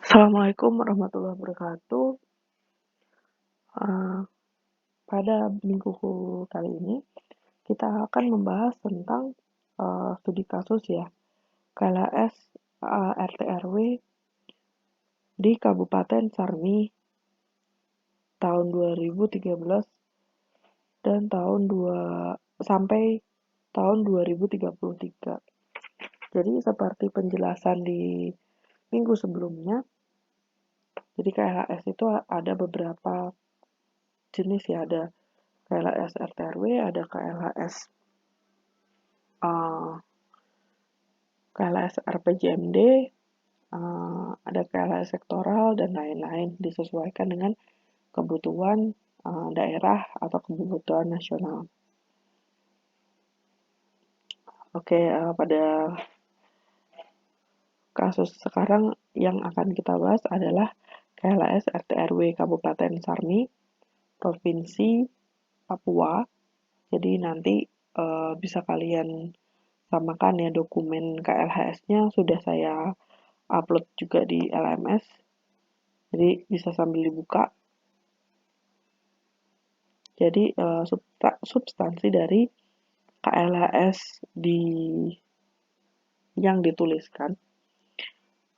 Assalamualaikum warahmatullahi wabarakatuh. Eee, pada minggu kali ini, kita akan membahas tentang, studi kasus ya, KLAS, RT/RW di Kabupaten Sarmi tahun 2013 dan sampai tahun 2033. Jadi seperti penjelasan di minggu sebelumnya, jadi KLAS itu ada beberapa jenis ya, ada KLAS RT/RW, ada eee, KLAS RPJMD, ada KLAS sektoral dan lain-lain, disesuaikan dengan kebutuhan daerah atau kebutuhan nasional. Oke, pada kasus sekarang yang akan kita bahas adalah KLAS RT/RW Kabupaten Sarmi, Provinsi Papua. Jadi nanti bisa kalian samakan ya, dokumen KLHS-nya sudah saya upload juga di LMS. Jadi bisa sambil dibuka. Jadi substansi dari KLHS yang dituliskan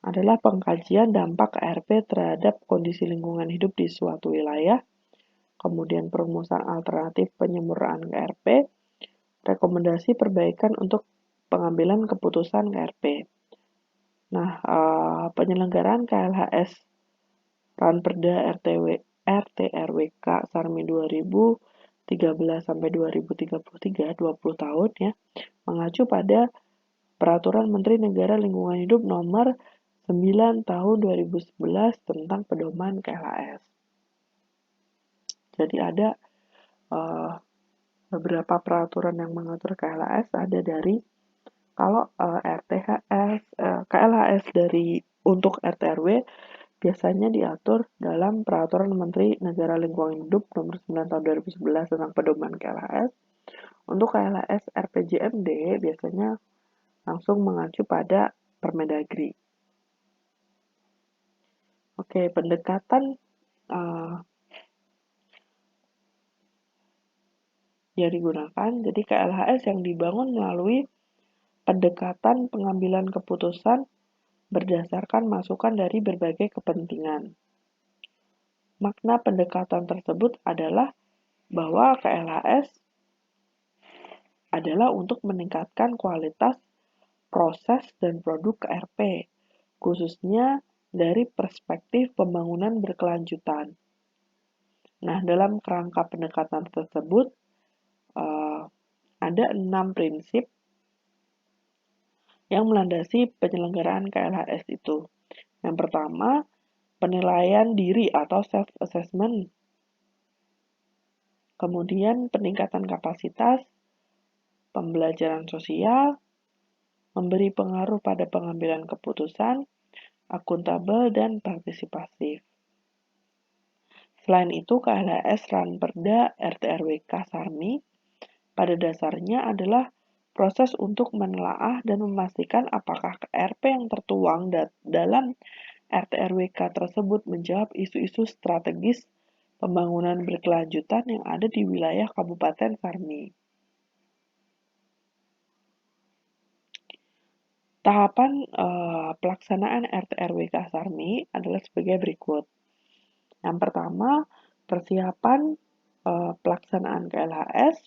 adalah pengkajian dampak KRP terhadap kondisi lingkungan hidup di suatu wilayah, kemudian perumusan alternatif penyempurnaan KRP, rekomendasi perbaikan untuk pengambilan keputusan KRP. Nah, penyelenggaraan KLHS Ranperda RT/RWK Sarmi 2013 sampai 2033, 20 tahun ya, mengacu pada Peraturan Menteri Negara Lingkungan Hidup Nomor 9 Tahun 2011 tentang pedoman KLHS. Jadi ada beberapa peraturan yang mengatur KLHS, ada dari kalau KLHS untuk RT/RW biasanya diatur dalam Peraturan Menteri Negara Lingkungan Hidup Nomor 9 Tahun 2011 tentang pedoman KLHS. Untuk KLHS RPJMD biasanya langsung mengacu pada Permendagri. Oke, pendekatan yang digunakan, jadi KLHS yang dibangun melalui pendekatan pengambilan keputusan berdasarkan masukan dari berbagai kepentingan. Makna pendekatan tersebut adalah bahwa KLHS adalah untuk meningkatkan kualitas proses dan produk KRP, khususnya dari perspektif pembangunan berkelanjutan. Nah, dalam kerangka pendekatan tersebut, ada 6 prinsip yang melandasi penyelenggaraan KLHS itu. Yang pertama, penilaian diri atau self-assessment. Kemudian peningkatan kapasitas, pembelajaran sosial, memberi pengaruh pada pengambilan keputusan, akuntabel, dan partisipatif. Selain itu, KLHS Ranperda RT/RWK Sarmi pada dasarnya adalah proses untuk menelaah dan memastikan apakah KRP yang tertuang dalam RT/RWK tersebut menjawab isu-isu strategis pembangunan berkelanjutan yang ada di wilayah Kabupaten Sarmi. Tahapan pelaksanaan RT/RWK Sarmi adalah sebagai berikut. Yang pertama, persiapan pelaksanaan KLHS,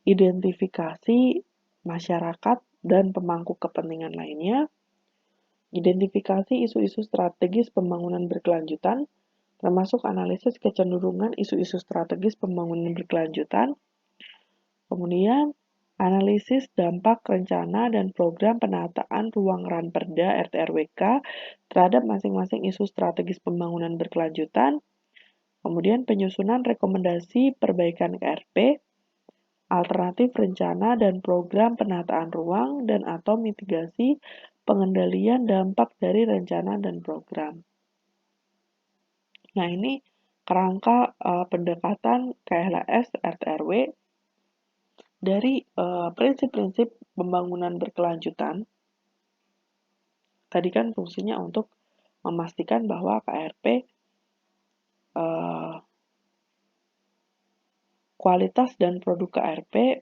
identifikasi masyarakat dan pemangku kepentingan lainnya, identifikasi isu-isu strategis pembangunan berkelanjutan, termasuk analisis kecenderungan isu-isu strategis pembangunan berkelanjutan, kemudian analisis dampak rencana dan program penataan ruang Ranperda RT/RWK terhadap masing-masing isu strategis pembangunan berkelanjutan, kemudian penyusunan rekomendasi perbaikan KRP, alternatif rencana dan program penataan ruang dan atau mitigasi pengendalian dampak dari rencana dan program. Nah, ini kerangka pendekatan KLHS RT/RW dari prinsip-prinsip pembangunan berkelanjutan. Tadi kan fungsinya untuk memastikan bahwa KRP kualitas dan produk KRP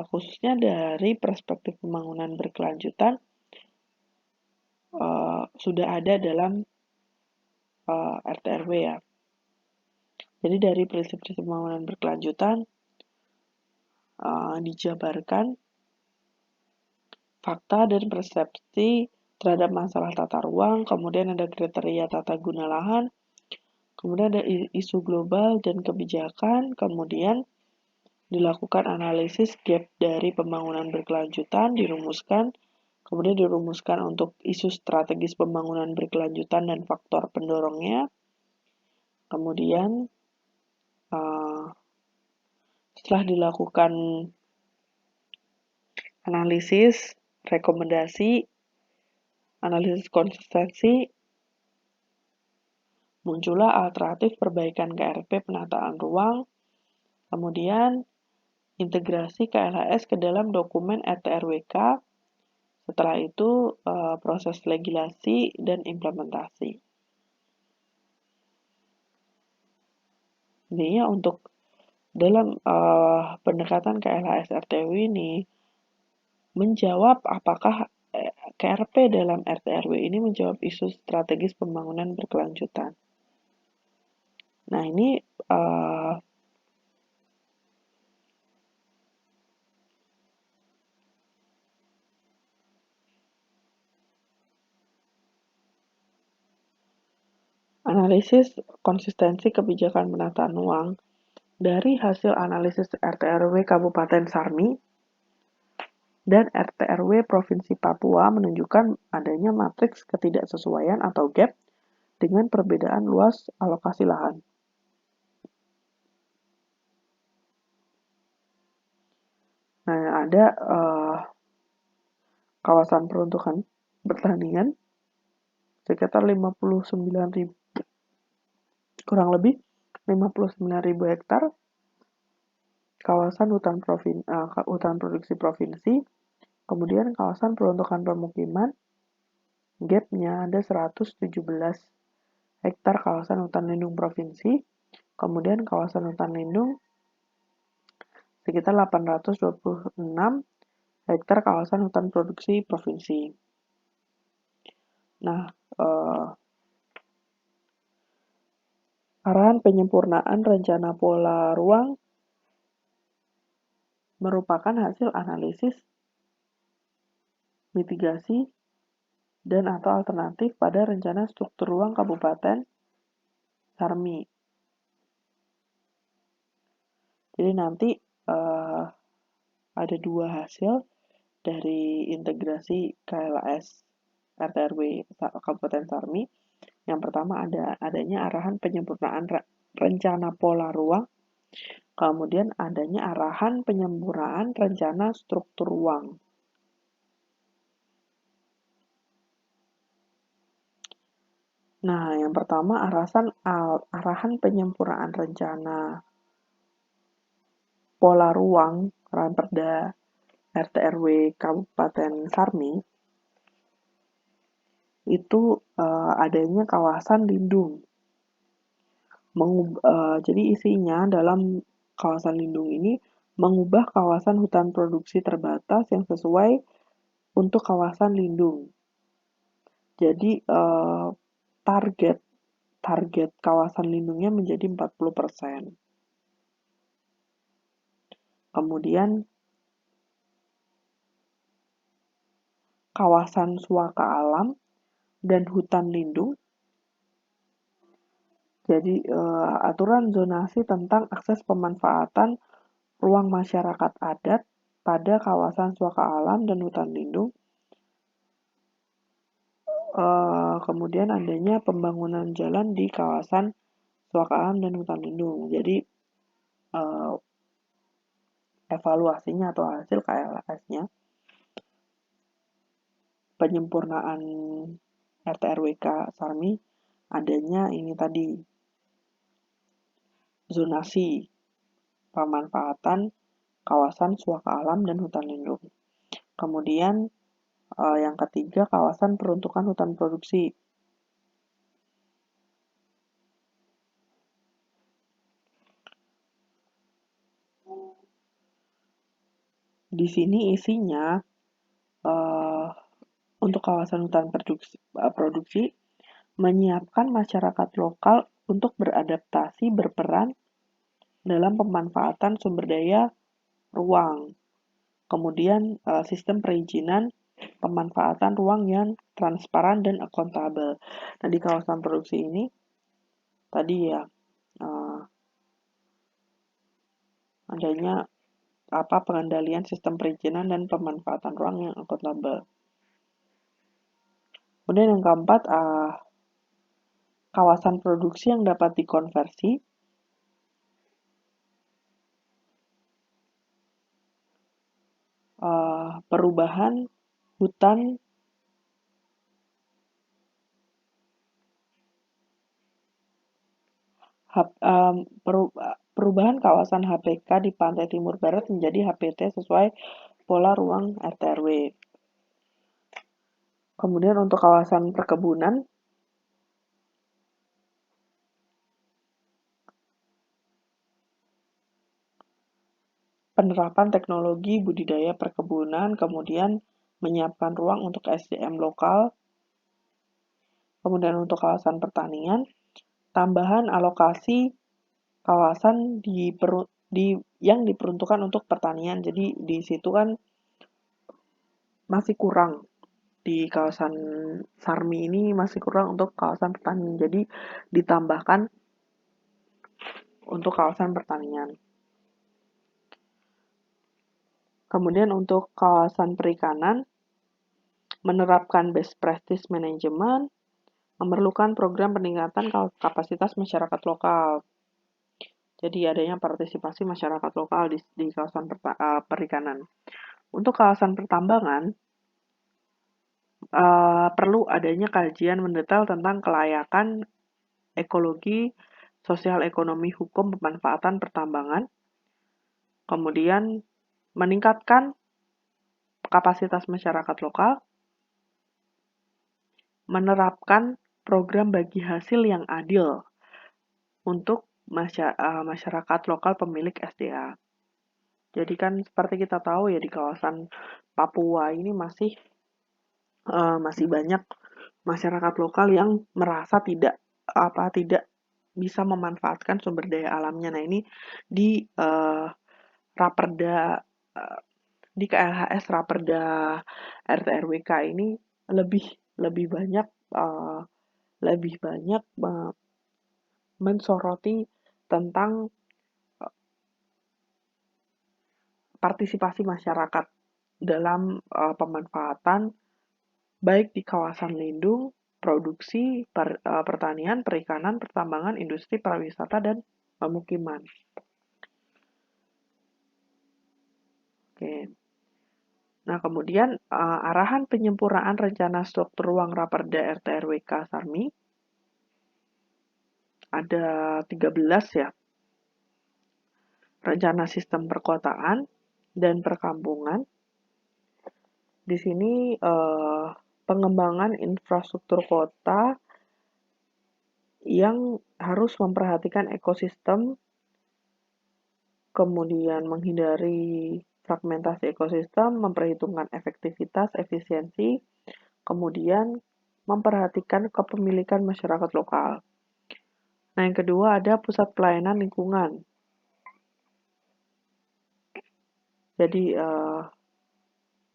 khususnya dari perspektif pembangunan berkelanjutan sudah ada dalam RT/RW ya. Jadi dari prinsip-prinsip pembangunan berkelanjutan dijabarkan fakta dan persepsi terhadap masalah tata ruang, kemudian ada kriteria tata guna lahan, kemudian ada isu global dan kebijakan, kemudian dilakukan analisis gap dari pembangunan berkelanjutan, kemudian dirumuskan untuk isu strategis pembangunan berkelanjutan dan faktor pendorongnya, kemudian setelah dilakukan analisis, rekomendasi, analisis konsistensi, muncullah alternatif perbaikan KRP penataan ruang, kemudian integrasi KLHS ke dalam dokumen RT/RWK, setelah itu proses legislasi dan implementasi. Intinya untuk dalam pendekatan KLHS RT/RW ini menjawab apakah KRP dalam RT/RW ini menjawab isu strategis pembangunan berkelanjutan. Nah ini analisis konsistensi kebijakan penataan ruang dari hasil analisis RT/RW Kabupaten Sarmi dan RT/RW Provinsi Papua menunjukkan adanya matriks ketidaksesuaian atau gap dengan perbedaan luas alokasi lahan. Nah, ada kawasan peruntukan pertanian sekitar 59.000, kurang lebih 59.000 hektar, kawasan hutan produksi provinsi, kemudian kawasan peruntukan pemukiman, gapnya ada 117 hektar kawasan hutan lindung provinsi, kemudian kawasan hutan lindung sekitar 826 hektar kawasan hutan produksi provinsi. Nah, arahan penyempurnaan rencana pola ruang merupakan hasil analisis, mitigasi, dan atau alternatif pada rencana struktur ruang Kabupaten Sarmi. Jadi nanti ada dua hasil dari integrasi KLHS RT/RW Kabupaten Sarmi. Yang pertama adanya arahan penyempurnaan rencana pola ruang, kemudian adanya arahan penyempurnaan rencana struktur ruang. Nah, yang pertama arahan penyempurnaan rencana pola ruang Ranperda RT/RW Kabupaten Sarmi itu adanya kawasan lindung. Jadi isinya dalam kawasan lindung ini mengubah kawasan hutan produksi terbatas yang sesuai untuk kawasan lindung. Jadi target kawasan lindungnya menjadi 40%. Kemudian kawasan suaka alam dan hutan lindung. Jadi aturan zonasi tentang akses pemanfaatan ruang masyarakat adat pada kawasan suaka alam dan hutan lindung. Kemudian adanya pembangunan jalan di kawasan suaka alam dan hutan lindung. Jadi evaluasinya atau hasil KLHS-nya penyempurnaan RT/RWK Sarmi adanya ini tadi zonasi pemanfaatan kawasan suaka alam dan hutan lindung. Kemudian yang ketiga kawasan peruntukan hutan produksi. Di sini isinya untuk kawasan hutan produksi menyiapkan masyarakat lokal untuk beradaptasi berperan dalam pemanfaatan sumber daya ruang. Kemudian sistem perizinan pemanfaatan ruang yang transparan dan akuntabel. Nah, di kawasan produksi ini tadi ya adanya pengendalian sistem perizinan dan pemanfaatan ruang yang akuntabel. Kemudian yang keempat, kawasan produksi yang dapat dikonversi. Perubahan hutan perubahan kawasan HPK di pantai timur barat menjadi HPT sesuai pola ruang RT/RW. Kemudian untuk kawasan perkebunan, penerapan teknologi budidaya perkebunan, kemudian menyiapkan ruang untuk SDM lokal. Kemudian untuk kawasan pertanian, tambahan alokasi kawasan yang diperuntukkan untuk pertanian. Jadi di situ kan masih kurang, di kawasan Sarmi ini masih kurang untuk kawasan pertanian. Jadi ditambahkan untuk kawasan pertanian. Kemudian untuk kawasan perikanan, menerapkan best practice management, memerlukan program peningkatan kapasitas masyarakat lokal. Jadi adanya partisipasi masyarakat lokal di kawasan perikanan. Untuk kawasan pertambangan, perlu adanya kajian mendetail tentang kelayakan ekologi, sosial ekonomi hukum pemanfaatan pertambangan, kemudian meningkatkan kapasitas masyarakat lokal, menerapkan program bagi hasil yang adil untuk masyarakat lokal pemilik SDA. Jadi kan seperti kita tahu ya di kawasan Papua ini masih banyak masyarakat lokal yang merasa tidak bisa memanfaatkan sumber daya alamnya. Nah, ini di Raperda di KLHS Raperda RT/RWK ini lebih lebih banyak uh, lebih banyak mensoroti tentang partisipasi masyarakat dalam pemanfaatan baik di kawasan lindung, produksi, pertanian, perikanan, pertambangan, industri, pariwisata, dan pemukiman. Oke. Nah, kemudian arahan penyempurnaan rencana struktur ruang Raperda RT/RWK Sarmi ada 13 ya. Rencana sistem perkotaan dan perkampungan. Di sini pengembangan infrastruktur kota yang harus memperhatikan ekosistem, kemudian menghindari fragmentasi ekosistem, memperhitungkan efektivitas, efisiensi, kemudian memperhatikan kepemilikan masyarakat lokal. Nah, yang kedua ada pusat pelayanan lingkungan. Jadi,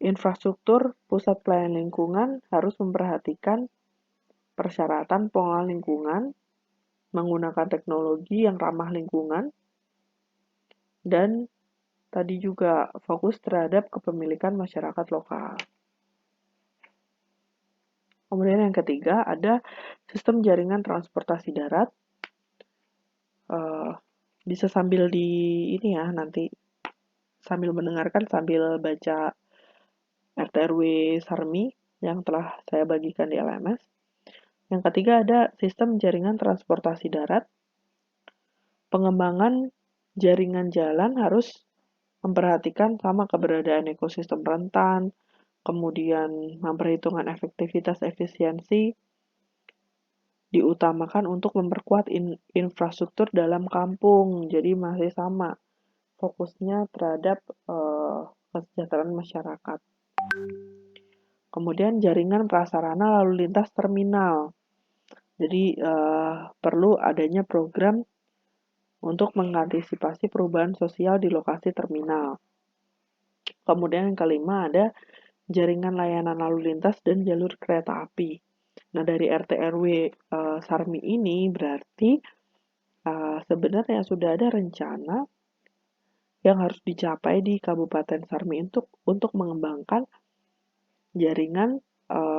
infrastruktur pusat pelayanan lingkungan harus memperhatikan persyaratan pengelolaan lingkungan, menggunakan teknologi yang ramah lingkungan, dan tadi juga fokus terhadap kepemilikan masyarakat lokal. Kemudian yang ketiga ada sistem jaringan transportasi darat. Bisa sambil nanti sambil mendengarkan sambil baca RT/RW Sarmi yang telah saya bagikan di LMS. Yang ketiga ada sistem jaringan transportasi darat. Pengembangan jaringan jalan harus memperhatikan sama keberadaan ekosistem rentan, kemudian memperhitungkan efektivitas efisiensi, diutamakan untuk memperkuat infrastruktur dalam kampung. Jadi masih sama fokusnya terhadap kesejahteraan masyarakat. Kemudian jaringan prasarana lalu lintas terminal. Jadi perlu adanya program untuk mengantisipasi perubahan sosial di lokasi terminal. Kemudian yang kelima ada jaringan layanan lalu lintas dan jalur kereta api. Nah, dari RT RW Sarmi ini berarti sebenarnya sudah ada rencana yang harus dicapai di Kabupaten Sarmi untuk mengembangkan jaringan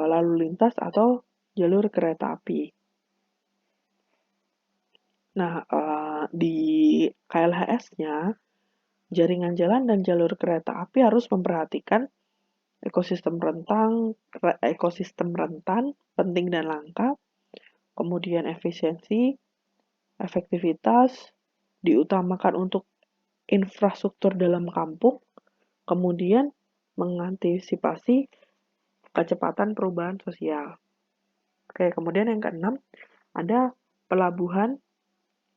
lalu lintas atau jalur kereta api. Nah, di KLHS-nya, jaringan jalan dan jalur kereta api harus memperhatikan ekosistem rentan, penting dan langka, kemudian efisiensi, efektivitas, diutamakan untuk infrastruktur dalam kampung, kemudian mengantisipasi kecepatan perubahan sosial. Oke, kemudian yang keenam, ada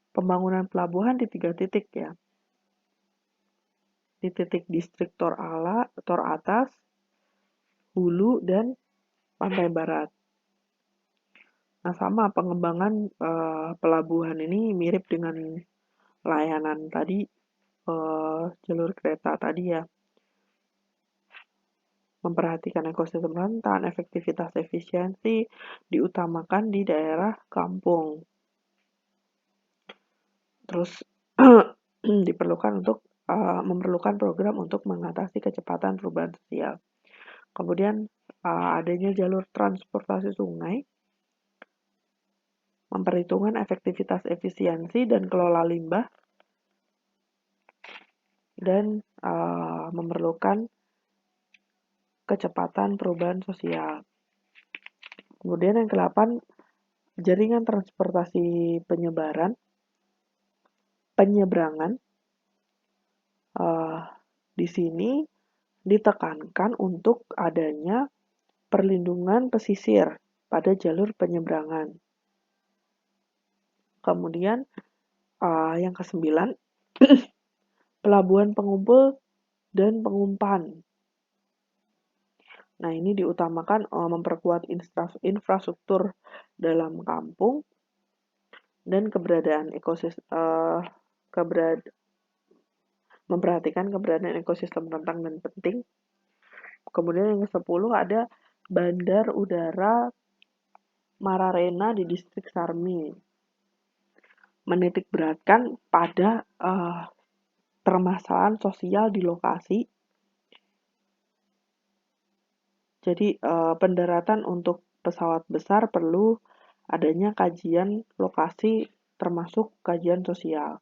pembangunan pelabuhan di 3 titik ya. Di titik distrik Tor Atas, Hulu, dan Pantai Barat. Nah, sama pengembangan pelabuhan ini mirip dengan layanan tadi, jalur kereta tadi ya. Memperhatikan ekosistem rentan, efektivitas efisiensi, diutamakan di daerah kampung. Terus memerlukan program untuk mengatasi kecepatan perubahan sosial. Kemudian adanya jalur transportasi sungai, memperhitungkan efektivitas efisiensi dan kelola limbah, dan memerlukan kecepatan perubahan sosial. Kemudian yang ke-8, jaringan transportasi penyeberangan. Di sini ditekankan untuk adanya perlindungan pesisir pada jalur penyeberangan. Kemudian yang ke-9, pelabuhan pengumpul dan pengumpan. Nah, ini diutamakan memperkuat infrastruktur dalam kampung dan memperhatikan keberadaan ekosistem rentan dan penting. Kemudian yang ke-10 ada Bandar Udara Mararena di distrik Sarmi. Menitikberatkan pada permasalahan sosial di lokasi. Jadi pendaratan untuk pesawat besar perlu adanya kajian lokasi termasuk kajian sosial.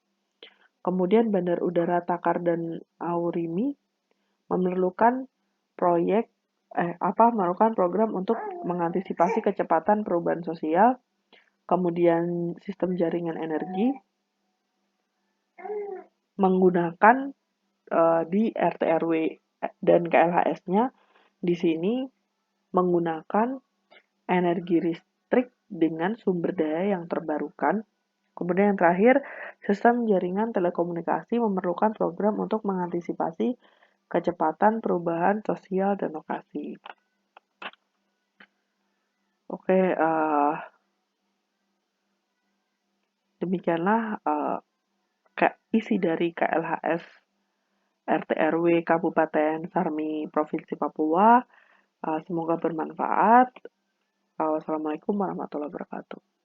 Kemudian Bandar Udara Takar dan Aurimi memerlukan program untuk mengantisipasi kecepatan perubahan sosial, kemudian sistem jaringan energi menggunakan di RT RW dan KLHS-nya di sini menggunakan energi listrik dengan sumber daya yang terbarukan. Kemudian yang terakhir, sistem jaringan telekomunikasi memerlukan program untuk mengantisipasi kecepatan perubahan sosial dan lokasi. Oke, demikianlah isi dari KLHS RT RW Kabupaten Sarmi Provinsi Papua. Semoga bermanfaat. Wassalamualaikum warahmatullahi wabarakatuh.